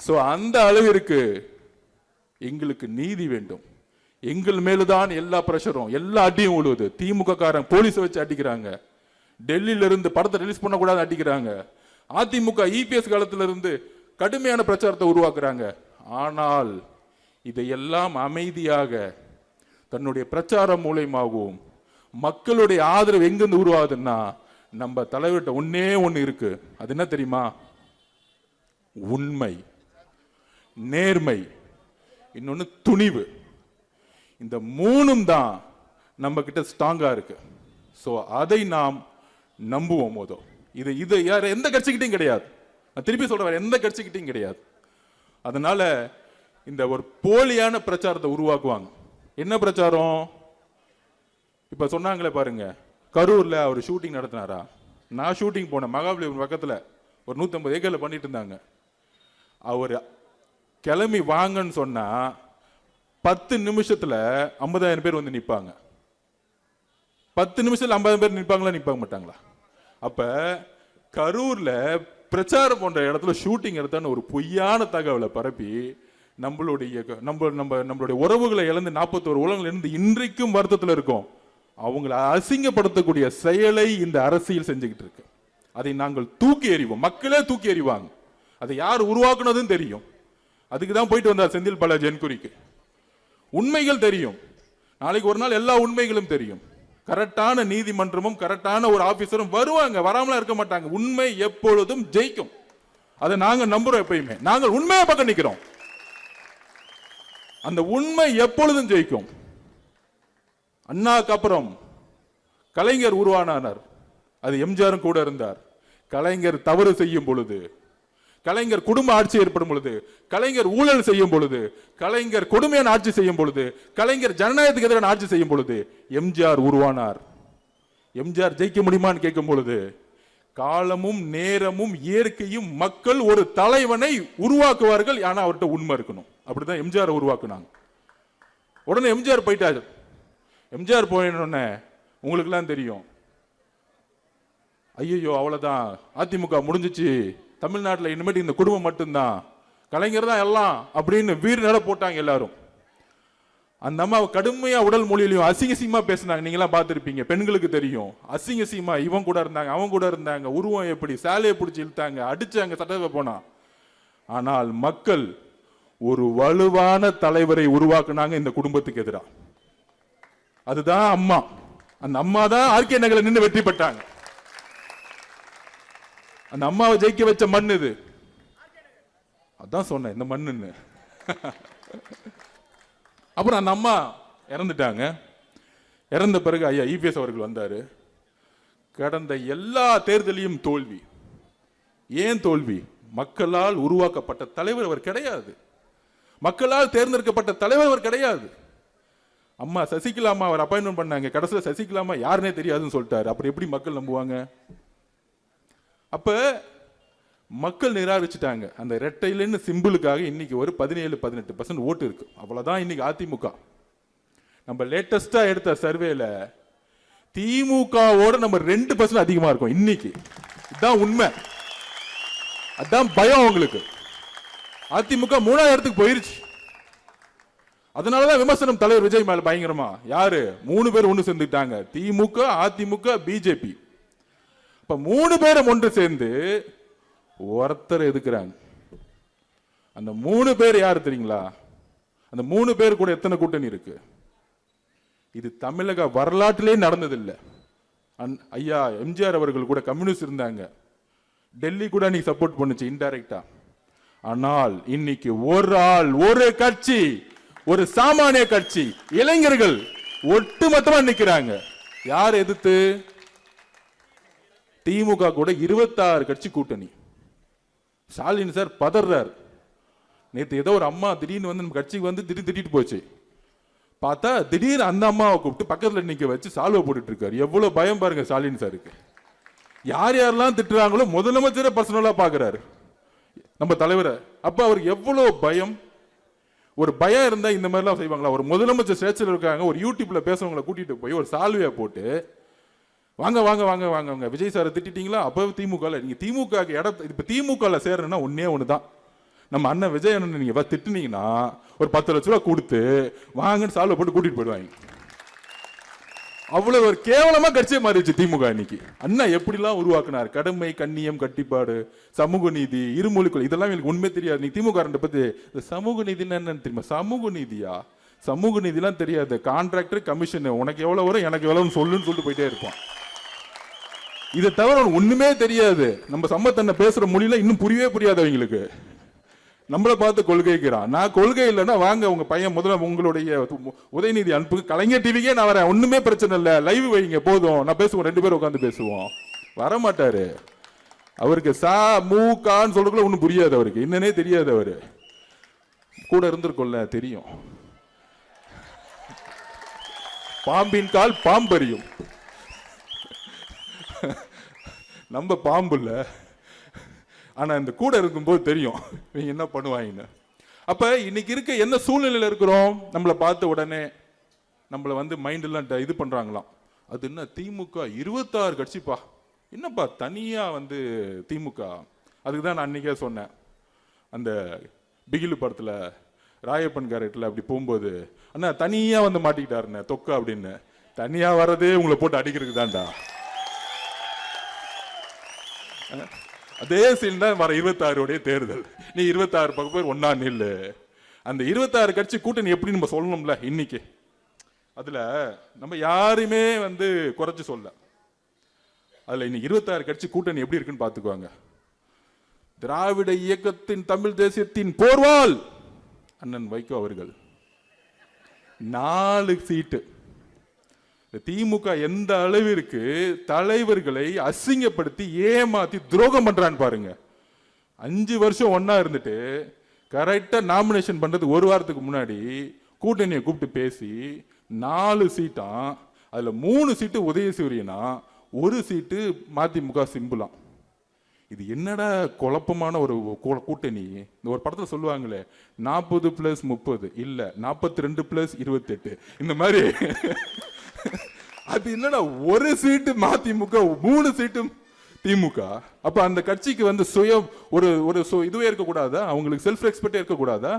So அந்த அளவிற்கு எங்களுக்கு நீதி வேண்டும். எங்கள் மேலுதான் எல்லா பிரஷரும், எல்லா அடியும் விழுவுது. திமுக காரன் போலீஸை வச்சு அடிக்கிறாங்க, டெல்லியில இருந்து படத்தை ரிலீஸ் பண்ணக்கூடாது அடிக்கிறாங்க, அதிமுக இபிஎஸ் காலத்துல இருந்து கடுமையான பிரச்சாரத்தை உருவாக்குறாங்க. ஆனால் இதையெல்லாம் அமைதியாக தன்னுடைய பிரச்சாரம் மூலமாகவும் மக்களுடைய ஆதரவு எங்கிருந்து உருவாகுதுன்னா, நம்ம தலைவர்கிட்ட ஒன்னே ஒன்று இருக்கு. அது என்ன தெரியுமா? உண்மை, நேர்மை, இன்னொன்னு துணிவு. இந்த மூணும் தான் நம்ம கிட்ட ஸ்ட்ராங்கா இருக்கு. சோ அதை நாம் நம்புவோம். போதும் இது யார் எந்த கட்சிக்கிட்டையும் கிடையாது. நான் திருப்பி சொல்றேன், எந்த கட்சிக்கிட்டையும் கிடையாது. அதனால இந்த ஒரு போலியான பிரச்சாரத்தை உருவாக்குவாங்க. என்ன பிரச்சாரம்? இப்ப சொன்னாங்களே பாருங்க, கரூர்ல அவர் ஷூட்டிங் நடத்தினாரா? நான் ஷூட்டிங் போனேன், மகாபலிபுரம் பக்கத்துல ஒரு 150 ஏக்கர்ல பண்ணிட்டு இருந்தாங்க. அவர் கிளம்பி வாங்கன்னு சொன்னா 10 நிமிஷத்துல 50,000 பேர் வந்து நிப்பாங்க. 10 நிமிஷத்துல 50,000 பேர் நிப்பாங்களா? நிப்பாங்க மாட்டாங்களா? அப்ப கரூர்ல பிரச்சாரம் போன்ற இடத்துல ஷூட்டிங் எடுத்தான்னு ஒரு பொய்யான தகவலை பரப்பி நம்மளுடைய உறவுகளை இழந்து 41 உலகங்கள் இருந்து இன்றைக்கும் வருத்தத்தில் இருக்கும். அவங்களை அசிங்கப்படுத்தக்கூடிய செயலை இந்த அரசியல் செஞ்சுக்கிட்டு இருக்கு. அதை நாங்கள் தூக்கி எறிவோம். மக்களே தூக்கி எறிவாங்க. அதை யார் உருவாக்குனதுன்னு தெரியும். அதுக்கு தான் போயிட்டு வந்தார் செந்தில் பாலாஜி என்குறிக்கு. உண்மைகள் தெரியும். நாளைக்கு ஒரு நாள் எல்லா உண்மைகளும் தெரியும். கரெக்டான நீதிமன்றமும் கரெக்டான ஒரு ஆபீசரும் வருவாங்க, வராமலாம் இருக்க மாட்டாங்க. உண்மை எப்பொழுதும் ஜெயிக்கும். அதை நாங்க நம்புறோம். எப்பயுமே நாங்கள் உண்மையை பக்கம் நிக்கிறோம். அந்த உண்மை எப்பொழுதும் ஜெயிக்கும். அண்ணாக்கு அப்புறம் கலைஞர் உருவானார். அது எம்ஜிஆரும் கூட இருந்தார். கலைஞர் தவறு செய்யும் பொழுது, கலைஞர் குடும்ப ஆட்சி ஏற்படும் பொழுது, கலைஞர் ஊழல் செய்யும் பொழுது, கலைஞர் கொடுமையான ஆட்சி செய்யும் பொழுது, கலைஞர் ஜனநாயகத்துக்கு எதிரான ஆட்சி செய்யும் பொழுது எம்ஜிஆர் உருவானார். எம்ஜிஆர் ஜெயிக்க முடியுமான்னு கேட்கும் பொழுது, காலமும் நேரமும் இயற்கையும் மக்கள் ஒரு தலைவனை உருவாக்குவார்கள். ஆனா அவர்கிட்ட உண்மை இருக்கணும். அப்படிதான் எம்ஜிஆர் உருவாக்குனாங்க. உடனே எம்ஜிஆர் போயிட்டாரு. எம்ஜிஆர் போயினோடனே உங்களுக்கு எல்லாம் தெரியும், ஐயோ அவ்வளவுதான், அதிமுக முடிஞ்சிச்சு, தமிழ்நாட்டில் இனிமேட்டு இந்த குடும்பம் மட்டும்தான், கலைஞர் தான் எல்லாம் அப்படின்னு வீர் நட போட்டாங்க எல்லாரும். அந்த அம்மா கடுமையா உடல் மொழியிலையும் அசிங்கசியமா பேசினாங்க. நீங்க எல்லாம் பார்த்திருப்பீங்க, பெண்களுக்கு தெரியும். அசிங்கசியமா இவன் கூட இருந்தாங்க, அவன் கூட இருந்தாங்க, உருவம் எப்படி, சேலையை பிடிச்சி இழுத்தாங்க, அடிச்சாங்க, சட்டத்தை போனா. ஆனால் மக்கள் ஒரு வலுவான தலைவரை உருவாக்குனாங்க இந்த குடும்பத்துக்கு எதிராக. அதுதான் அம்மா. அந்த அம்மா தான் ஆர்கே நகர்ல நின்று வெற்றி பெற்றாங்க. அந்த அம்மாவை ஜெயிக்க வச்ச மண் இது. அதான் சொன்னேன் இந்த மண்ணுன்னு. அப்புறம் அந்த அம்மா இறந்துட்டாங்க. இறந்த பிறகு ஐயா இபிஎஸ் அவர்கள் வந்தாரு. கடந்த எல்லா தேர்தலையும் தோல்வி. ஏன் தோல்வி? மக்களால் உருவாக்கப்பட்ட தலைவர் அவர் கிடையாது. மக்களால் தேர்ந்தெடுக்கப்பட்ட தலைவர் அவர் கிடையாது. அம்மா சசிகலா அம்மா அவர் அப்பாயின்மெண்ட் பண்ணாங்க. கடைசியில் சசிகலா அம்மா யாருன்னே தெரியாதுன்னு சொல்லிட்டாரு. அப்புறம் எப்படி மக்கள் நம்புவாங்க? அப்ப மக்கள் நிராகரிச்சுட்டாங்க. அந்த ரெட்டையிலன்னு சிம்பிளுக்காக இன்னைக்கு ஒரு 17-18% ஓட்டு இருக்கு. அவ்வளவுதான் இன்னைக்கு அதிமுக. நம்ம லேட்டஸ்டா எடுத்த சர்வேல திமுகவோட நம்ம 2% அதிகமா இருக்கும் இன்னைக்கு. இதுதான் உண்மை. அதான் பயம் உங்களுக்கு. அதிமுக 3ஆவது இடத்துக்கு போயிருச்சு. அதனாலதான் விமர்சனம் தலைவர் விஜய் மேல பயங்கரமா. யாரு? 3 பேர் ஒண்ணு சேர்ந்துட்டாங்க, திமுக, அதிமுக, பிஜேபி. இப்ப 3 பேரும் ஒன்று சேர்ந்து ஒருத்தர் எதுக்குறாங்க. அந்த 3 பேர் யாரு தெரியுங்களா? அந்த 3 பேர் கூட எத்தனை கூட்டணி இருக்கு? இது தமிழக வரலாற்றிலே நடந்ததில்லை. ஐயா எம்ஜிஆர் அவர்கள் கூட கம்யூனிஸ்ட் இருந்தாங்க. டெல்லி கூட நீ சப்போர்ட் பண்ணுச்சு இன்டைரக்டா. ஆனால் இன்னைக்கு ஒரு ஆள், ஒரு கட்சி, ஒரு சாமானிய கட்சி, இளைஞர்கள் ஒட்டுமொத்தமா நிக்கிறாங்க. யார் எதிர்த்து? திமுக கூட 26 கட்சி கூட்டணி. ஸ்டாலின் சார் பதறார். நேற்று ஏதோ ஒரு அம்மா திடீர்னு வந்து நம்ம கட்சிக்கு வந்து திட்டிட்டு போச்சு. பார்த்தா திடீர்னு அந்த அம்மாவை கூப்பிட்டு பக்கத்துல நிக்க வச்சு சால்வை போட்டுட்டு இருக்காரு. எவ்வளவு பயம் பாருங்க ஸ்டாலின் சாருக்கு. யார் யாரெல்லாம் திட்டுறாங்களோ முதலமைச்சரை பர்சனலா பாக்குறாரு நம்ம தலைவரை. அப்ப அவருக்கு எவ்வளவு பயம். ஒரு பயம் இருந்தா இந்த மாதிரி எல்லாம் செய்வாங்களா? ஒரு முதலமைச்சர் ஸ்டேஜ்ல இருக்காங்க, ஒரு யூடியூப்ல பேசுறவங்களை கூட்டிட்டு போய் ஒரு சால்வையா போட்டு வாங்க வாங்க வாங்க வாங்க விஜய் சாரை திட்டீங்களா? அப்ப திமுக நீங்க திமுக இப்ப திமுக சேரணும்னா ஒன்னே ஒண்ணுதான், நம்ம அண்ணன் விஜய் அண்ணன் நீங்க திட்டுனீங்கன்னா ஒரு 10 லட்ச ரூபா கொடுத்து வாங்கன்னு சால்வை போட்டு கூட்டிட்டு போயிடுவாங்க. அவ்வளவு ஒரு கேவலமா கட்சியை மாறிடுச்சு திமுக இன்னைக்கு. அண்ணா எப்படிலாம் உருவாக்குனார், கடமை, கண்ணியம், கட்டிப்பாடு, சமூக நீதி, இருமொழிக்குள், இதெல்லாம் எனக்கு உண்மை தெரியாது. நீ திமுக பத்தி சமூக நீதினா என்னன்னு தெரியுமா? சமூக நீதியா? சமூக நீதிலாம் தெரியாது. கான்ட்ராக்டர், கமிஷன், உனக்கு எவ்வளவு வரும் எனக்கு எவ்வளவு சொல்லுன்னு சொல்லிட்டு போயிட்டே இருப்பான். இதை தவிர ஒண்ணுமே தெரியாது. நம்ம சம்பத்தண்ண பேசுற மொழியில இன்னும் புரியவே புரியாது அவங்களுக்கு. நம்மளை பார்த்து கொள்கைக்கிறான். நான் கொள்கை இல்லைன்னா வாங்க உங்க பையன் முதல்ல உங்களுடைய உதயநிதி அனுப்பு, கலைஞர் டிவிக்கே நான் வரேன், ஒண்ணுமே பிரச்சனை இல்லை, லைவ் வைங்க போதும், நான் பேசுவோம், 2 பேரும் உட்காந்து பேசுவோம். வரமாட்டாரு. அவருக்கு சா மூ கான்னு சொல்றதுக்குள்ள ஒன்றும் புரியாது அவருக்கு, என்னன்னே தெரியாது. அவரு கூட இருந்திருக்கோம்ல தெரியும். பாம்பின் கால் பாம்பறியும். நம்ம பாம்பு இல்ல, ஆனா இந்த கூட இருக்கும்போது தெரியும் நீங்க என்ன பண்ணுவாங்கன்னு. அப்ப இன்னைக்கு இருக்க என்ன சூழ்நிலையில இருக்கிறோம், நம்மளை பார்த்த உடனே நம்மளை மைண்ட் எல்லாம் இது பண்றாங்களாம். அது என்ன திமுக 26 கட்சிப்பா, என்னப்பா தனியா திமுக. அதுக்குதான் நான் அன்னைக்கே சொன்னேன், அந்த பிகிலு படத்துல ராயப்பன் கேரக்டர்ல அப்படி போகும்போது அண்ணா தனியா மாட்டிக்கிட்டாருண்ணே தொக்கா அப்படின்னு. தனியா வர்றதே உங்களை போட்டு அடிக்கிறதுக்கு தான்டா. அதே சீன் தான் வர 26 தேர்தல். நீ 26 பக்கம் பேர் ஒன்னா நில்லு. அந்த 26 கட்சி கூட்டணி எப்படி நம்ம சொல்லணும்ல இன்னைக்கு. அதுல நம்ம யாருமே குறைச்சு சொல்ல. அதுல இன்னைக்கு 26 கட்சி கூட்டணி எப்படி இருக்குன்னு பாத்துக்குவாங்க. திராவிட இயக்கத்தின் தமிழ் தேசியத்தின் போர்வால் அண்ணன் வைகோ அவர்கள் 4 சீட்டு. திமுக எந்த அளவிற்கு தலைவர்களை அசிங்கப்படுத்தி ஏமாத்தி துரோகம் பண்றான்னு பாருங்க. 5 வருஷம் ஒன்னா இருந்துட்டு கரெக்டா நாமினேஷன் பண்றது 1 வாரத்துக்கு முன்னாடி கூட்டணியை கூப்பிட்டு பேசி 4 சீட்டா, அதுல 3 சீட்டு உதயசூரியனா, 1 சீட்டு மதிமுக சிம்பிளாம். இது என்னடா குழப்பமான ஒரு கூட்டணி. இந்த ஒரு படத்துல சொல்லுவாங்களே 40+30 இல்ல 42+28 இந்த மாதிரி. அது என்னடா 1 சீட்டு மதிமுக 3 சீட்டும் திமுக. அப்ப அந்த கட்சிக்கு சுயம் ஒரு இதுவே இருக்க கூடாதா? அவங்களுக்கு செல்ஃப் ரெஸ்பெக்டே இருக்க கூடாதா?